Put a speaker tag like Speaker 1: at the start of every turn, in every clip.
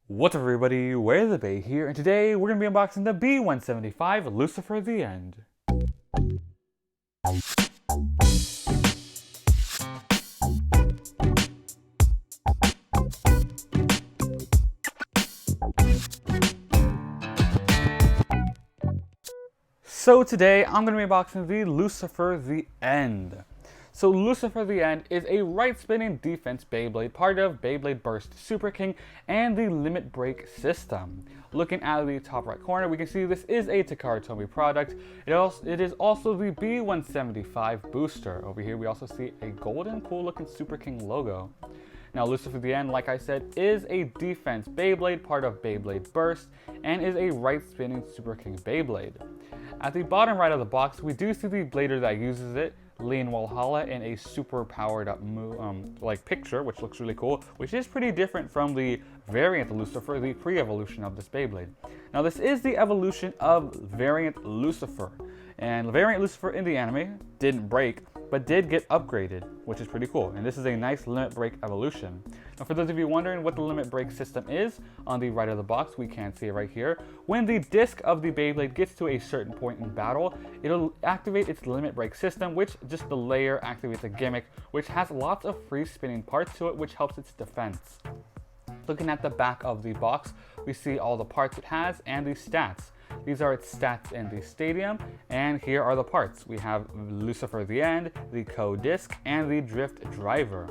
Speaker 1: What's up everybody, WayoftheBey here, and today we're going to be unboxing the B175 Lucifer the End. So today I'm going to be unboxing the Lucifer the End. So Lucifer the End is a right-spinning defense Beyblade, part of Beyblade Burst Super King and the Limit Break system. Looking at the top right corner, we can see this is a Takara Tomy product. It is also the B175 booster. Over here we also see a golden cool looking Super King logo. Now Lucifer the End, like I said, is a defense Beyblade, part of Beyblade Burst, and is a right-spinning Super King Beyblade. At the bottom right of the box, we do see the blader that uses it, Lean Walhalla, in a super powered up picture, which looks really cool, which is pretty different from the variant Lucifer, the pre-evolution of this Beyblade. Now this is the evolution of variant Lucifer, and variant Lucifer in the anime didn't break, but did get upgraded, which is pretty cool. And this is a nice limit break evolution. Now for those of you wondering what the limit break system is, on the right of the box, we can see it right here. When the disc of the Beyblade gets to a certain point in battle, it'll activate its limit break system, which just the layer activates a gimmick, which has lots of free spinning parts to it, which helps its defense. Looking at the back of the box, we see all the parts it has and the stats. These are its stats in the stadium, and here are the parts. We have Lucifer the End, the Co-Disc, and the Drift Driver.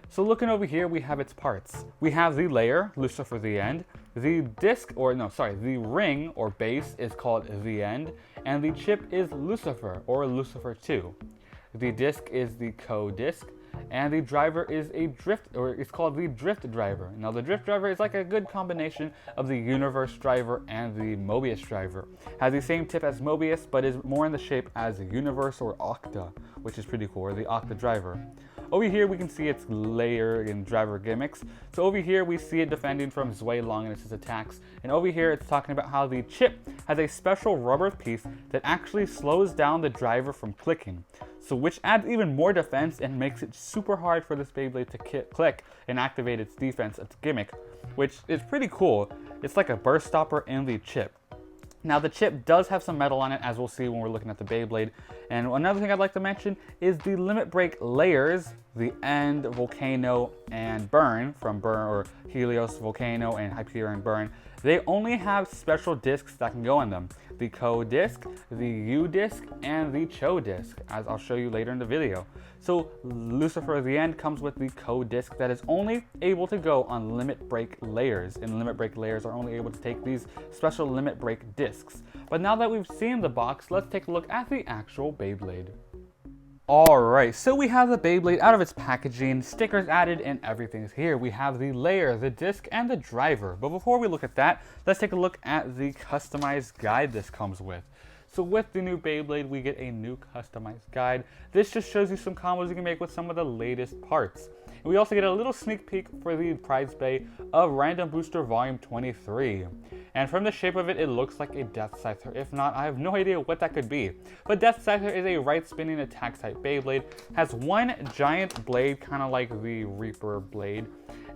Speaker 1: So looking over here, we have its parts. We have the layer, Lucifer the End, the the ring or base is called the End, and the chip is Lucifer or Lucifer 2. The disc is the Co-Disc, and the driver is it's called the Drift Driver. Now the Drift Driver is like a good combination of the Universe Driver and the Mobius Driver. Has the same tip as Mobius, but is more in the shape as a Universe or Octa, which is pretty cool, or the Octa Driver. Over here we can see its layer and driver gimmicks. So over here we see it defending from Zwei Long and its attacks. And over here it's talking about how the chip has a special rubber piece that actually slows down the driver from clicking. So which adds even more defense and makes it super hard for this Beyblade to click and activate its defense, its gimmick, which is pretty cool. It's like a burst stopper in the chip. Now the chip does have some metal on it, as we'll see when we're looking at the Beyblade. And another thing I'd like to mention is the limit break layers, the End, Volcano, and Burn, from Burn or Helios, Volcano, and Hyperion Burn. They only have special discs that can go on them. The Co-Disc, the U-Disc, and the Cho-Disc, as I'll show you later in the video. So Lucifer the End comes with the Co-Disc that is only able to go on limit break layers, and limit break layers are only able to take these special limit break discs. But now that we've seen the box, let's take a look at the actual Beyblade. Alright, so we have the Beyblade out of its packaging, stickers added, and everything's here. We have the layer, the disc, and the driver. But before we look at that, let's take a look at the customized guide this comes with. So with the new Beyblade, we get a new customized guide. This just shows you some combos you can make with some of the latest parts. And we also get a little sneak peek for the prize bay of Random Booster Volume 23. And from the shape of it, it looks like a Death Scyther. If not, I have no idea what that could be. But Death Scyther is a right-spinning attack type Beyblade. Has one giant blade, kind of like the Reaper blade.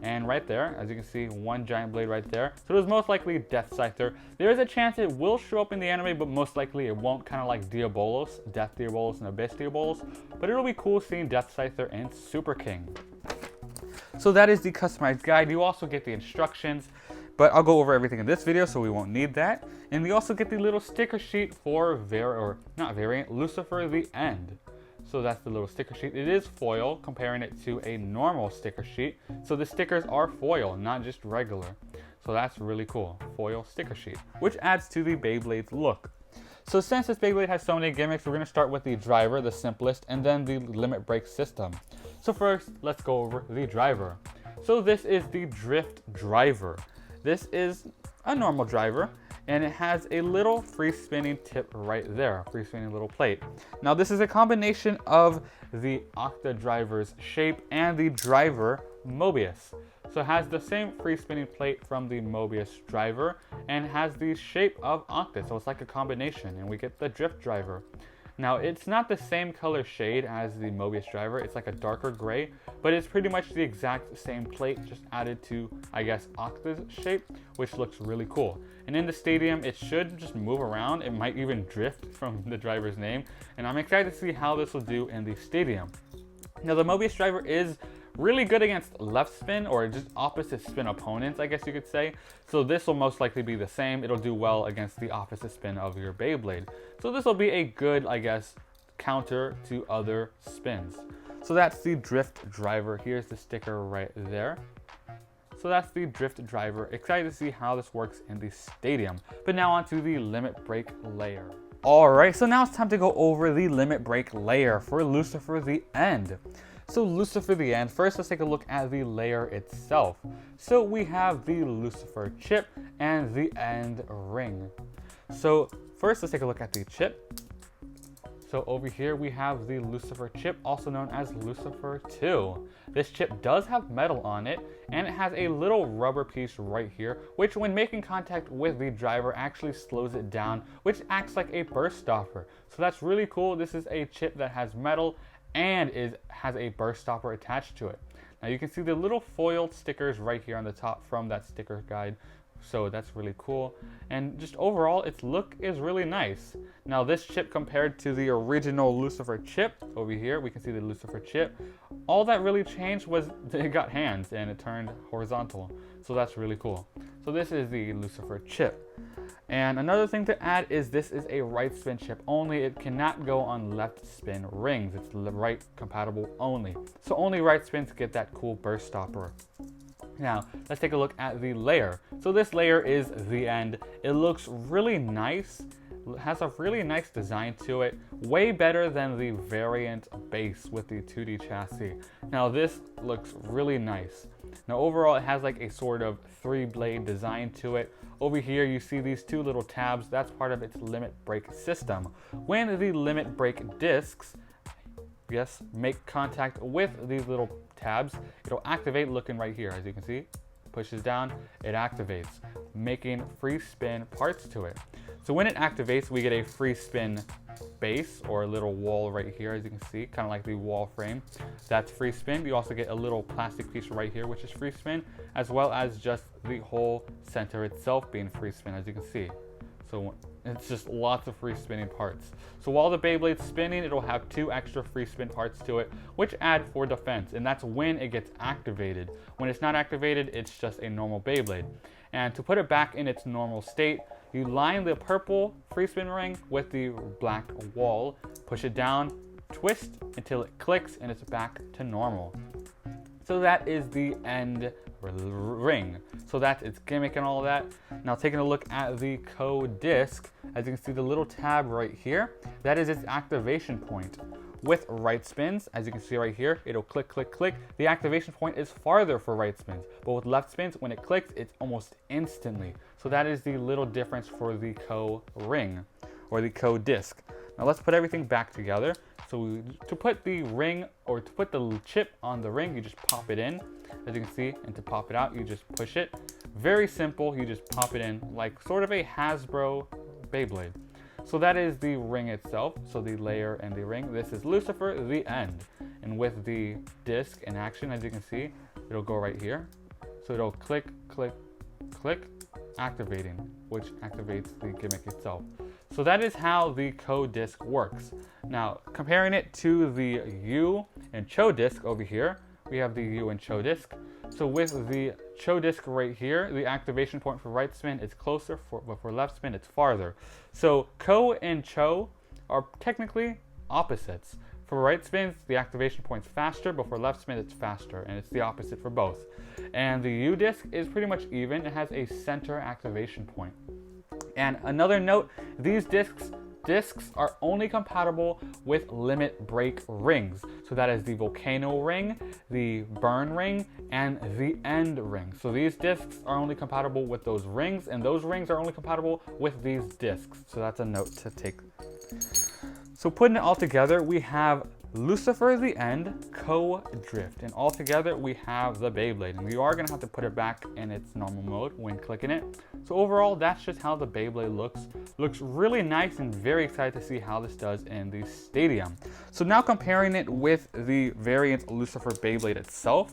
Speaker 1: And right there, as you can see, one giant blade right there. So it was most likely Death Scyther. There is a chance it will show up in the anime, but most likely it won't, kind of like Diabolos, Death Diabolos, and Abyss Diabolos. But it'll be cool seeing Death Scyther in Super King. So that is the customized guide. You also get the instructions, but I'll go over everything in this video, so we won't need that. And you also get the little sticker sheet for Lucifer the End. So that's the little sticker sheet. It is foil, comparing it to a normal sticker sheet. So the stickers are foil, not just regular. So that's really cool. Foil sticker sheet, which adds to the Beyblade's look. So since this Beyblade has so many gimmicks, we're going to start with the driver, the simplest, and then the limit break system. So first, let's go over the driver. So this is the Drift Driver. This is a normal driver, and it has a little free spinning tip right there, free spinning little plate. Now this is a combination of the Octa driver's shape and the driver Mobius. So it has the same free spinning plate from the Mobius driver and has the shape of Octa, so it's like a combination, and we get the Drift Driver. Now, it's not the same color shade as the Mobius driver. It's like a darker gray, but it's pretty much the exact same plate, just added to, I guess, Octa's shape, which looks really cool. And in the stadium, it should just move around. It might even drift from the driver's name. And I'm excited to see how this will do in the stadium. Now, the Mobius driver is really good against left spin, or just opposite spin opponents, I guess you could say. So this will most likely be the same. It'll do well against the opposite spin of your Beyblade. So this will be a good, I guess, counter to other spins. So that's the drift driver. Here's the sticker right there. So that's the drift driver. Excited to see how this works in the stadium. But now on to the limit break layer. Alright, so now it's time to go over the limit break layer for Lucifer the End. So Lucifer the End, first let's take a look at the layer itself. So we have the Lucifer chip and the end ring. So first let's take a look at the chip. So over here we have the Lucifer chip, also known as Lucifer 2. This chip does have metal on it, and it has a little rubber piece right here, which when making contact with the driver actually slows it down, which acts like a burst stopper. So that's really cool. This is a chip that has metal and has a burst stopper attached to it. Now you can see the little foiled stickers right here on the top from that sticker guide. So that's really cool. And just overall, its look is really nice. Now this chip compared to the original Lucifer chip, over here we can see the Lucifer chip, all that really changed was it got hands and it turned horizontal. So that's really cool. So this is the Lucifer chip. And another thing to add is this is a right spin chip only. It cannot go on left spin rings. It's right compatible only. So only right spins get that cool burst stopper. Now, let's take a look at the layer. So this layer is the end. It looks really nice. It has a really nice design to it. Way better than the variant base with the 2D chassis. Now this looks really nice. Now overall, it has like a sort of 3-blade design to it. Over here, you see these 2 little tabs. That's part of its limit break system. When the limit break discs, make contact with these little tabs, it'll activate, looking right here, as you can see, pushes down, it activates, making free spin parts to it. So when it activates, we get a free spin base, or a little wall right here, as you can see, kind of like the wall frame. That's free spin. You also get a little plastic piece right here, which is free spin, as well as just the whole center itself being free spin, as you can see. So it's just lots of free spinning parts. So while the Beyblade's spinning, it'll have 2 extra free spin parts to it, which add for defense, and that's when it gets activated. When it's not activated, it's just a normal Beyblade. And to put it back in its normal state, you line the purple free spin ring with the black wall, push it down, twist until it clicks, and it's back to normal. So that is the end ring. So that's its gimmick and all of that. Now taking a look at the code disc, as you can see the little tab right here, that is its activation point. With right spins, as you can see right here, it'll click, click, click. The activation point is farther for right spins, but with left spins, when it clicks, it's almost instantly. So that is the little difference for the code ring, or the code disc. Now let's put everything back together. So to put the ring, or to put the chip on the ring, you just pop it in, as you can see, and to pop it out, you just push it. Very simple, you just pop it in, like sort of a Hasbro Beyblade. So that is the ring itself, so the layer and the ring. This is Lucifer, the end. And with the disc in action, as you can see, it'll go right here. So it'll click, click, click, activating, which activates the gimmick itself. So that is how the code disc works. Now, comparing it to the U and Cho disc over here, we have the U and Cho disc. So with the Cho disc right here, the activation point for right spin is closer, but for left spin, it's farther. So Ko and Cho are technically opposites. For right spins, the activation point's faster, but for left spin, it's faster, and it's the opposite for both. And the U disc is pretty much even. It has a center activation point. And another note, these discs are only compatible with limit break rings. So that is the volcano ring, the burn ring, and the end ring. So these discs are only compatible with those rings, and those rings are only compatible with these discs. So that's a note to take. So putting it all together, we have Lucifer the End, Co-Drift. And all together we have the Beyblade. And you are going to have to put it back in its normal mode when clicking it. So overall, that's just how the Beyblade looks. Looks really nice, and very excited to see how this does in the stadium. So now comparing it with the variant Lucifer Beyblade itself.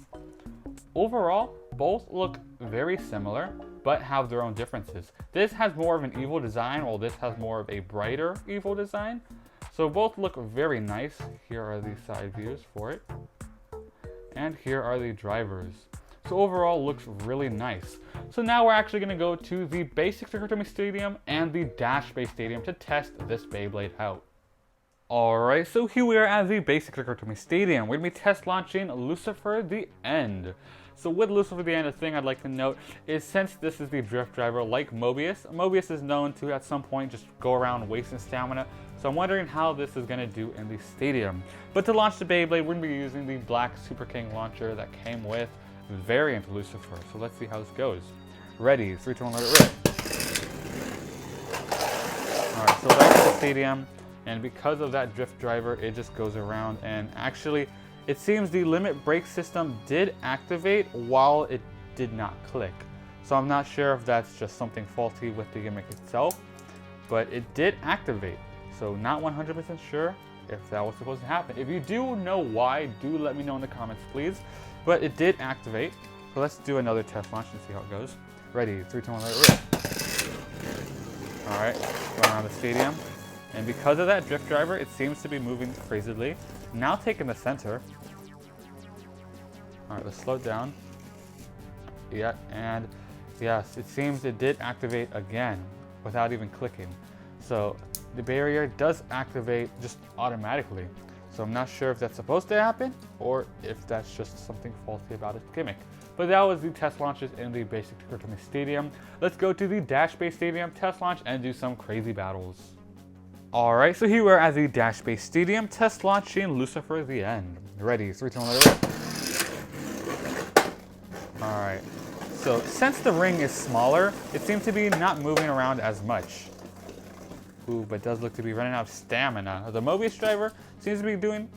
Speaker 1: Overall, both look very similar, but have their own differences. This has more of an evil design, while this has more of a brighter evil design. So both look very nice. Here are the side views for it. And here are the drivers. So overall, looks really nice. So now we're actually going to go to the basic Trick-or-Treat Stadium and the WayoftheBey Stadium to test this Beyblade out. Alright, so here we are at the basic Trick-or-Treat Stadium. We're going to be test launching Lucifer the End. So with Lucifer the End, the thing I'd like to note is, since this is the drift driver like Mobius is known to at some point just go around wasting stamina. So I'm wondering how this is going to do in the stadium. But to launch the Beyblade, we're going to be using the black Super King launcher that came with variant Lucifer. So let's see how this goes. Ready, 3, 2, 1, let it rip. Alright, so that's the stadium. And because of that drift driver, it just goes around. And actually, it seems the limit brake system did activate while it did not click. So I'm not sure if that's just something faulty with the gimmick itself, but it did activate. So not 100% sure if that was supposed to happen. If you do know why, do let me know in the comments, please. But it did activate. So let's do another test launch and see how it goes. Ready, 3, 2, 1, let it rip. Alright, going around the stadium. And because of that drift driver, it seems to be moving crazily. Now taking the center. Alright, let's slow it down. Yeah, and yes, it seems it did activate again without even clicking. So the barrier does activate just automatically. So I'm not sure if that's supposed to happen or if that's just something faulty about its gimmick. But that was the test launches in the basic Trick-or-Treat Stadium. Let's go to the WayoftheBey Stadium test launch and do some crazy battles. Alright, so here we are at the WayoftheBey Stadium test launching Lucifer the End. Ready, 3, 2, 1, let it rip. Alright, so since the ring is smaller, it seems to be not moving around as much. Ooh, but does look to be running out of stamina. The Mobius driver seems to be doing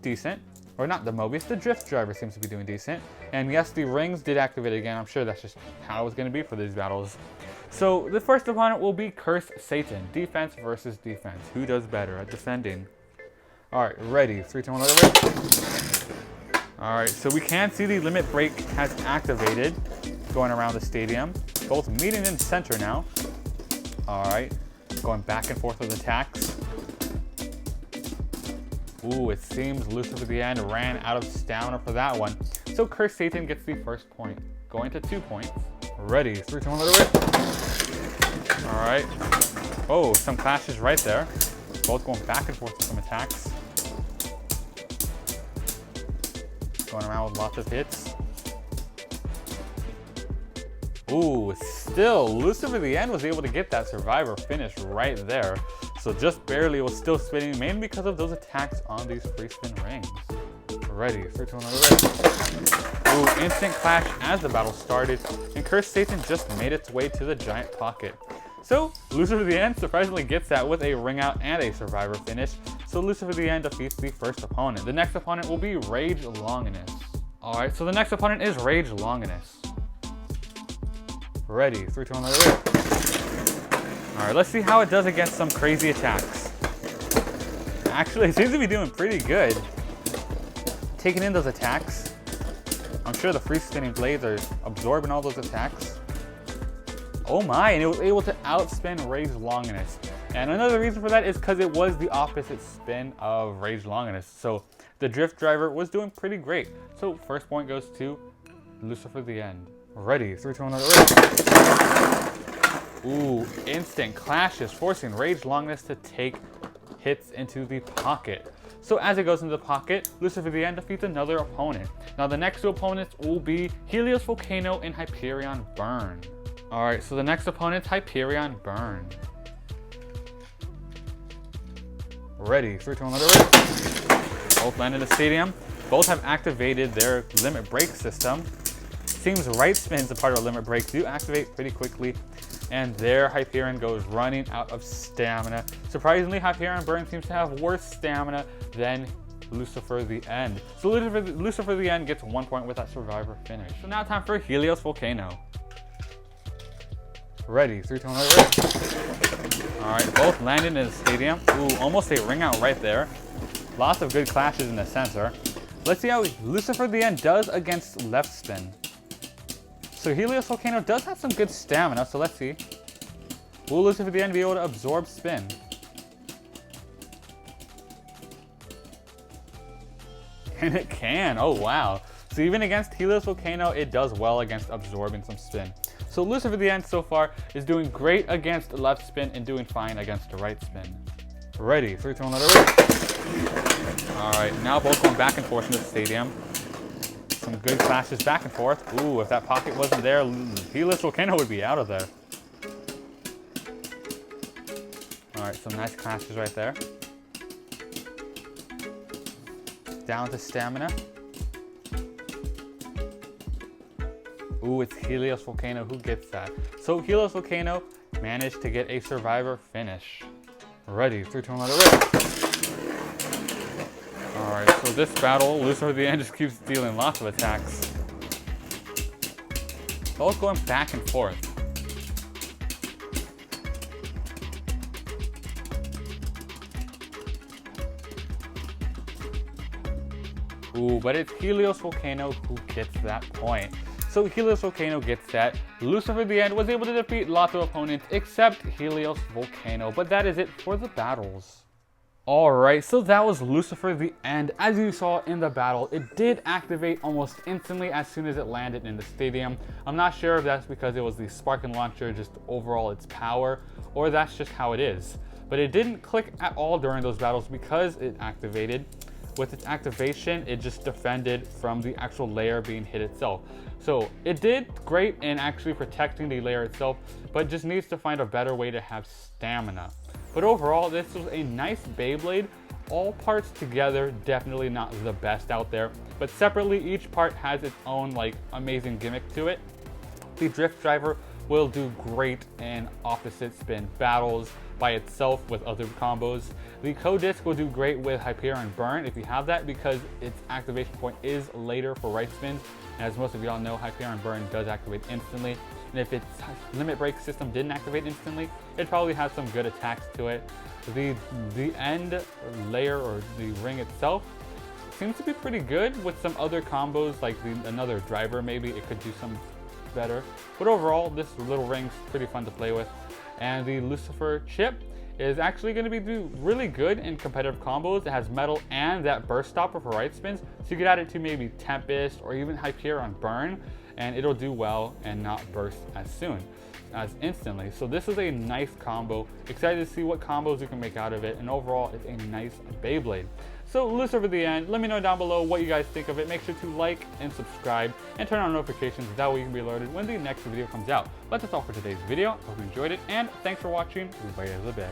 Speaker 1: decent. Or not the Mobius, the drift driver seems to be doing decent. And yes, the rings did activate again. I'm sure that's just how it's going to be for these battles. So the first opponent will be Cursed Satan. Defense versus defense. Who does better at defending? Alright, ready. 3, 2, 1, let it rip. Alright, so we can see the limit break has activated going around the stadium. Both meeting in center now. Alright, going back and forth with attacks. Ooh, it seems Lucifer the End ran out of stamina for that one. So Cursed Satan gets the first point, going to 2 points. Ready, 3, 2, 1, let it rip. Alright. Oh, some clashes right there. Both going back and forth with some attacks. Going around with lots of hits. Ooh, still, Lucifer the End was able to get that survivor finish right there. So just barely, it was still spinning, mainly because of those attacks on these free spin rings. Ready, 3, 2, 1, let it rip. Ooh, instant clash as the battle started, and Cursed Satan just made its way to the giant pocket. So Lucifer the End surprisingly gets that with a ring out and a survivor finish. So Lucifer the End defeats the first opponent. The next opponent will be Rage Longinus. Alright, so the next opponent is Rage Longinus. Ready, 3, 2, 1, let it rip. Alright, let's see how it does against some crazy attacks. Actually, it seems to be doing pretty good. Taking in those attacks. I'm sure the free spinning blades are absorbing all those attacks. Oh my, and it was able to outspin Rage Longinus. And another reason for that is because it was the opposite spin of Rage Longinus. So the drift driver was doing pretty great. So first point goes to Lucifer the End. Ready, 3, 2, 1, let it rip. Ooh, instant clashes, forcing Rage Longinus to take hits into the pocket. So as it goes into the pocket, Lucifer the End defeats another opponent. Now the next 2 opponents will be Helios Volcano and Hyperion Burn. Alright, so the next opponent's Hyperion Burn. Ready, 3, 2, 1, let it rip. Both land in the stadium. Both have activated their limit break system. Seems right spins, a part of a limit break, do activate pretty quickly. And there Hyperion goes running out of stamina. Surprisingly, Hyperion Burn seems to have worse stamina than Lucifer the End. So Lucifer the End gets 1 point with that survivor finish. So now time for Helios Volcano. Ready, 3, 2, 1, Alright, both landed in the stadium. Ooh, almost a ring out right there. Lots of good clashes in the center. Let's see how Lucifer the End does against left spin. So Helios Volcano does have some good stamina, so let's see. Will Lucifer the End be able to absorb spin? And it can, oh wow. So even against Helios Volcano, it does well against absorbing some spin. So Lucifer the End so far is doing great against left spin and doing fine against the right spin. Ready, 3, 2, 1, let it rip. Alright, now both going back and forth in the stadium. Some good clashes back and forth. Ooh, if that pocket wasn't there, Helios Volcano would be out of there. Alright, some nice clashes right there. Down to stamina. Ooh, it's Helios Volcano who gets that. So Helios Volcano managed to get a survivor finish. Ready, 3, 2, 1, let it rip. Alright, so this battle, Lucifer the End just keeps dealing lots of attacks. Both going back and forth. Ooh, but it's Helios Volcano who gets that point. So Helios Volcano gets that. Lucifer the End was able to defeat lots of opponents except Helios Volcano, but that is it for the battles. Alright, so that was Lucifer the End. As you saw in the battle, it did activate almost instantly as soon as it landed in the stadium. I'm not sure if that's because it was the sparking launcher, just overall its power, or that's just how it is. But it didn't click at all during those battles because it activated. With its activation, it just defended from the actual layer being hit itself. So it did great in actually protecting the layer itself, but just needs to find a better way to have stamina. But overall, this was a nice Beyblade. All parts together, definitely not the best out there, but separately, each part has its own like amazing gimmick to it. The drift driver will do great in opposite spin battles by itself with other combos. The co-disc will do great with Hyperion Burn if you have that, because its activation point is later for right spins. And as most of y'all know, Hyperion Burn does activate instantly. And if its limit break system didn't activate instantly, it probably has some good attacks to it. The end layer or the ring itself seems to be pretty good with some other combos, like another driver maybe, it could do some better. But overall, this little ring's pretty fun to play with. And the Lucifer chip is actually going to be really good in competitive combos. It has metal and that burst stopper for right spins, so you could add it to maybe Tempest or even Hyperion Burn, and it'll do well and not burst as instantly. So this is a nice combo. Excited to see what combos you can make out of it, and overall it's a nice Beyblade. So Lucifer the End, let me know down below what you guys think of it. Make sure to like and subscribe and turn on notifications, that way you can be alerted when the next video comes out. But that's all for today's video. I hope you enjoyed it, and thanks for watching Way of the Bay.